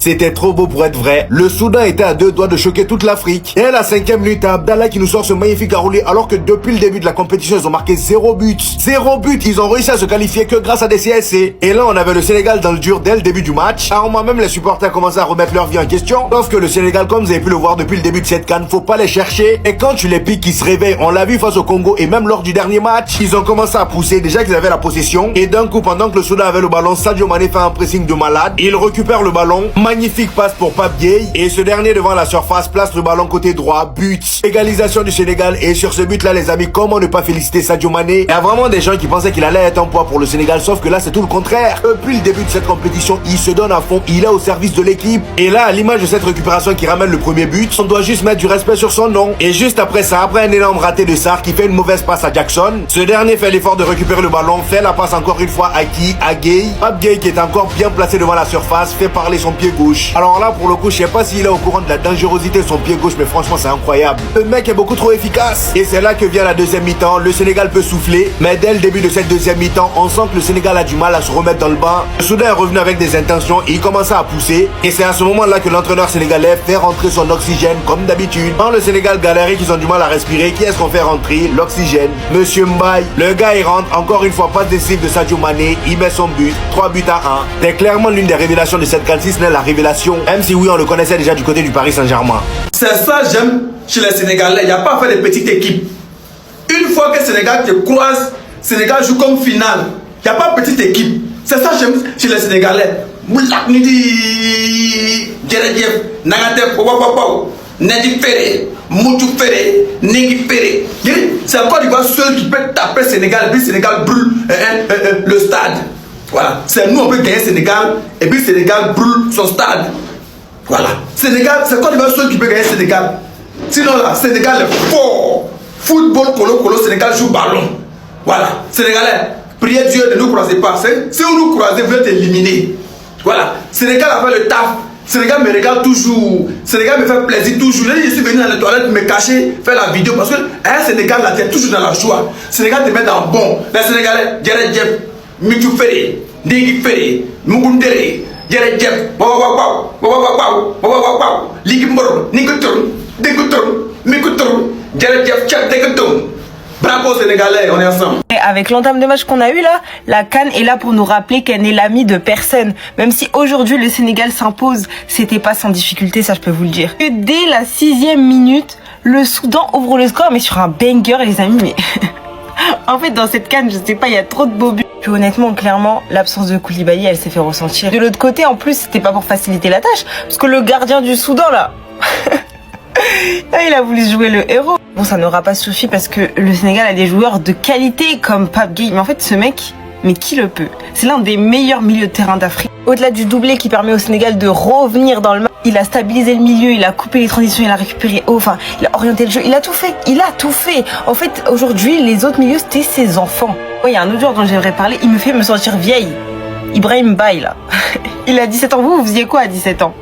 C'était trop beau pour être vrai. Le Soudan était à deux doigts de choquer toute l'Afrique. Et à la 5e minute, Abdallah qui nous sort ce magnifique enroulé alors que depuis le début de la compétition, ils ont marqué 0 but. 0 but, ils ont réussi à se qualifier que grâce à des CSC. Et là, on avait le Sénégal dans le dur dès le début du match. Alors moi-même, les supporters commençaient à remettre leur vie en question. Sauf que le Sénégal, comme vous avez pu le voir depuis le début de cette CAN, faut pas les chercher. Et quand tu les piques, ils se réveillent. On l'a vu face au Congo et même lors du dernier match, ils ont commencé à pousser. Déjà qu'ils avaient la possession. Et d'un coup, pendant que le Soudan avait le ballon, Sadio Mané fait un pressing de malade. Il récupère le ballon. Magnifique passe pour Pape Gueye. Et ce dernier devant la surface place le ballon côté droit. But. Égalisation du Sénégal. Et sur ce but-là, les amis, comment ne pas féliciter Sadio Mané? Il y a vraiment des gens qui pensaient qu'il allait être un poids pour le Sénégal. Sauf que là, c'est tout le contraire. Depuis le début de cette compétition, il se donne à fond. Il est au service de l'équipe. Et là, à l'image de cette récupération qui ramène le premier but, on doit juste mettre du respect sur son nom. Et juste après ça, après un énorme raté de Sarr qui fait une mauvaise passe à Jackson, ce dernier fait l'effort de récupérer le ballon, fait la passe encore une fois à qui? À Gueye. Pape Gueye qui est encore bien placé devant la surface, fait parler son pied gauche. Alors là, pour le coup, je sais pas s'il est au courant de la dangerosité de son pied gauche, mais franchement, c'est incroyable. Le mec est beaucoup trop efficace. Et c'est là que vient la deuxième mi-temps. Le Sénégal peut souffler, mais dès le début de cette deuxième mi-temps, on sent que le Sénégal a du mal à se remettre dans le bain. Le Soudan est revenu avec des intentions et il commençait à pousser. Et c'est à ce moment-là que l'entraîneur sénégalais fait rentrer son oxygène, comme d'habitude. Quand le Sénégal galère et qu'ils ont du mal à respirer, qui est-ce qu'on fait rentrer? L'oxygène. Monsieur Mbaye. Le gars, il rentre. Encore une fois, pas décisif de Sadio Mané. Il met son but. 3 buts à 1. C'est clairement l'une des révélations de cette CAN, si ce n'est la révélation. Même si oui, on le connaissait déjà du côté du Paris Saint-Germain. C'est ça j'aime chez les Sénégalais. Il n'y a pas à faire des petites équipes. Une fois que le Sénégal te croise, Sénégal joue comme finale. Il n'y a pas de petite équipe. C'est ça j'aime chez les Sénégalais. Moulak Nidi, Djeredjef, Nagatek, Nedi Ferré, Moutou Ferré, Negi Ferré. C'est encore du seul qui peut taper Sénégal et puis Sénégal brûle le stade. Voilà. C'est nous on peut gagner Sénégal et puis Sénégal brûle son stade. Voilà. Sénégal, c'est quoi le seul qui peut gagner Sénégal? Sinon là, Sénégal est fort. Football, colo, Sénégal joue ballon. Voilà. Sénégalais, priez Dieu ne nous croisez pas. Si vous nous croisez, vous êtes éliminés. Voilà. Sénégal a fait le taf. Sénégal me regarde toujours. Sénégal me fait plaisir toujours. Je suis venu dans les toilettes me cacher, faire la vidéo parce que Sénégal là, t'es toujours dans la joie. Sénégal te met dans le bon. Les Sénégalais, Djeredjef, Mitou Ferré, Negi Ferré, Mugundere, Djeredjef, Ligimbor, Nikutum, Dekutum, Mikutum, Djeredjef, Tchak, Dekutum. Bravo Sénégalais, on est ensemble. Avec l'entame de match qu'on a eu là, la CAN est là pour nous rappeler qu'elle n'est l'amie de personne. Même si aujourd'hui le Sénégal s'impose, c'était pas sans difficulté, ça je peux vous le dire. Et dès la 6e minute, le Soudan ouvre le score, mais sur un banger les amis, mais... En fait, dans cette CAN, je sais pas, il y a trop de beaux buts. Puis honnêtement, clairement, l'absence de Koulibaly, elle s'est fait ressentir. De l'autre côté, en plus, c'était pas pour faciliter la tâche, parce que le gardien du Soudan là... Il a voulu jouer le héros. Bon, ça n'aura pas suffi parce que le Sénégal a des joueurs de qualité comme Pape Gueye. Mais en fait, ce mec, mais qui le peut? C'est l'un des meilleurs milieux de terrain d'Afrique. Au-delà du doublé qui permet au Sénégal de revenir dans le match, il a stabilisé le milieu, il a coupé les transitions, il a récupéré haut, enfin, il a orienté le jeu, il a tout fait. Il a tout fait. En fait, aujourd'hui, les autres milieux, c'était ses enfants. Il y a un autre joueur dont j'aimerais parler, il me fait me sentir vieille. Ibrahim Baye, là. Il a 17 ans. Vous faisiez quoi à 17 ans?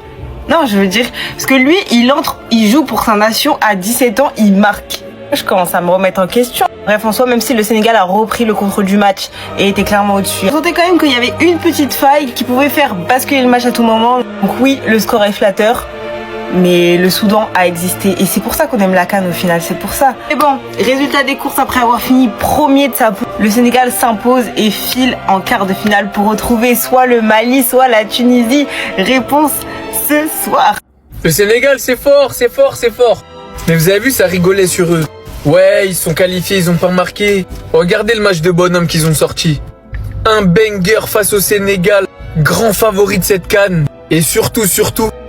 Non, je veux dire, parce que lui, il entre, il joue pour sa nation, à 17 ans, il marque. Je commence à me remettre en question. Bref, en soi, même si le Sénégal a repris le contrôle du match et était clairement au-dessus, je sentais quand même qu'il y avait une petite faille qui pouvait faire basculer le match à tout moment. Donc oui, le score est flatteur, mais le Soudan a existé. Et c'est pour ça qu'on aime la CAN au final, c'est pour ça. Et bon, résultat des courses après avoir fini premier de sa poule. Le Sénégal s'impose et file en quart de finale pour retrouver soit le Mali, soit la Tunisie. Réponse ce soir. Le Sénégal, c'est fort, c'est fort, c'est fort. Mais vous avez vu, ça rigolait sur eux. Ouais, ils sont qualifiés, ils ont pas marqué. Regardez le match de bonhomme qu'ils ont sorti. Un banger face au Sénégal, grand favori de cette CAN. Et surtout,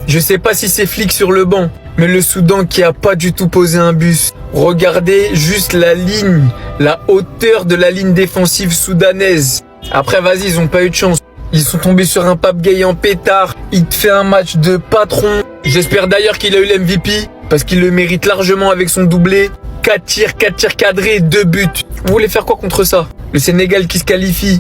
je sais pas si c'est flic sur le banc, mais le Soudan qui a pas du tout posé un bus. Regardez juste la ligne, la hauteur de la ligne défensive soudanaise. Après, vas-y, ils ont pas eu de chance. Ils sont tombés sur un Pape Gueye en pétard. Il te fait un match de patron. J'espère d'ailleurs qu'il a eu l'MVP, parce qu'il le mérite largement avec son doublé. 4 tirs cadrés, 2 buts. Vous voulez faire quoi contre ça? Le Sénégal qui se qualifie.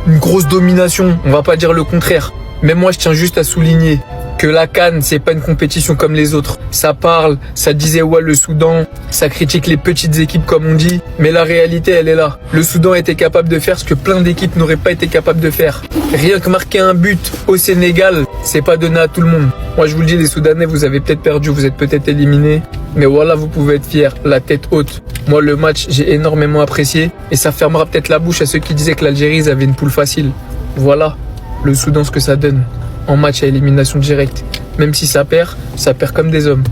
Une grosse domination, on va pas dire le contraire. Mais moi je tiens juste à souligner que la CAN, c'est pas une compétition comme les autres. Ça parle, ça disait ouais le Soudan, ça critique les petites équipes comme on dit, mais la réalité elle est là. Le Soudan était capable de faire ce que plein d'équipes n'auraient pas été capables de faire. Rien que marquer un but au Sénégal, c'est pas donné à tout le monde. Moi je vous le dis, les Soudanais, vous avez peut-être perdu, vous êtes peut-être éliminés, mais voilà, vous pouvez être fiers, la tête haute. Moi le match, j'ai énormément apprécié et ça fermera peut-être la bouche à ceux qui disaient que l'Algérie ils avaient une poule facile. Voilà, le Soudan ce que ça donne en match à élimination directe. Même si ça perd comme des hommes.